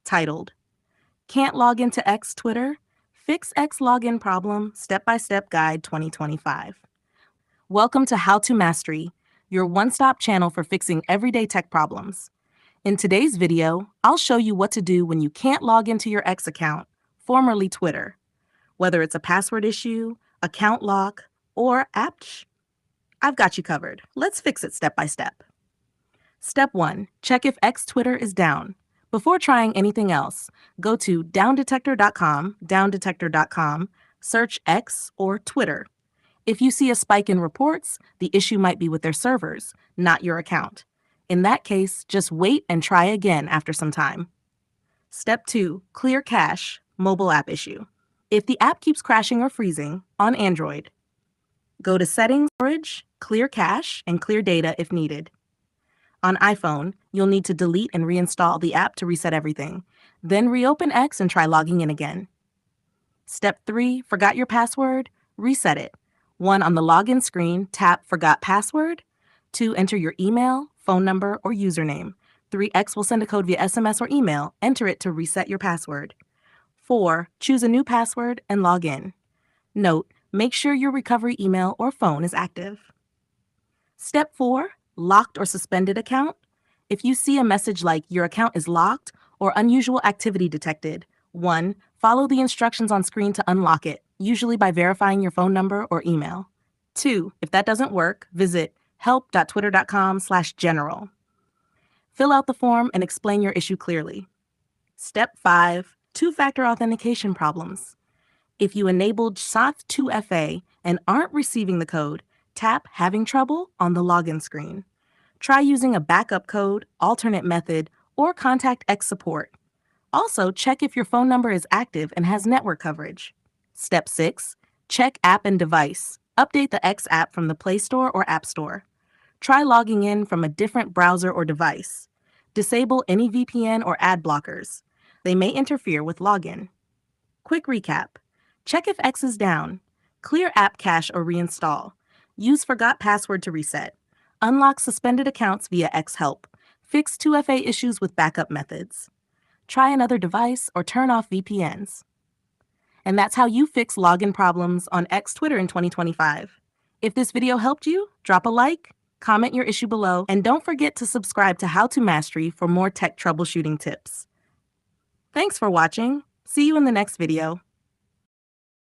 titled, Can't Log into X Twitter? Fix X Login Problem Step-by-Step Guide 2025. Welcome to How to Mastery, your one-stop channel for fixing everyday tech problems. In today's video, I'll show you what to do when you can't log into your X account, formerly Twitter. Whether it's a password issue, account lock, or I've got you covered. Let's fix it step by step. Step 1. Check if X Twitter is down. Before trying anything else, go to downdetector.com, search X or Twitter. If you see a spike in reports, the issue might be with their servers, not your account. In that case, just wait and try again after some time. Step 2. Clear cache, mobile app issue. If the app keeps crashing or freezing on Android, go to Settings, Storage, Clear Cache, and clear data if needed. On iPhone, you'll need to delete and reinstall the app to reset everything. Then reopen X and try logging in again. Step 3. Forgot your password? Reset it. 1. On the login screen, tap Forgot Password. 2. Enter your email, phone number, or username. 3. X will send a code via SMS or email. Enter it to reset your password. 4. Choose a new password and log in. Note, make sure your recovery email or phone is active. Step 4. Locked or suspended account. If you see a message like your account is locked or unusual activity detected, 1. Follow the instructions on screen to unlock it, usually by verifying your phone number or email. 2. If that doesn't work, visit help.twitter.com/general. Fill out the form and explain your issue clearly. Step 5. Two-factor authentication problems. If you enabled SOTH2FA and aren't receiving the code, tap Having Trouble on the login screen. Try using a backup code, alternate method, or contact X support. Also, check if your phone number is active and has network coverage. Step 6. Check app and device. Update the X app from the Play Store or App Store. Try logging in from a different browser or device. Disable any VPN or ad blockers. They may interfere with login. Quick recap. Check if X is down. Clear app cache or reinstall. Use Forgot Password to reset. Unlock suspended accounts via X Help. Fix 2FA issues with backup methods. Try another device or turn off VPNs. And that's how you fix login problems on X Twitter in 2025. If this video helped you, drop a like, comment your issue below, and don't forget to subscribe to How to Mastery for more tech troubleshooting tips. Thanks for watching. See you in the next video.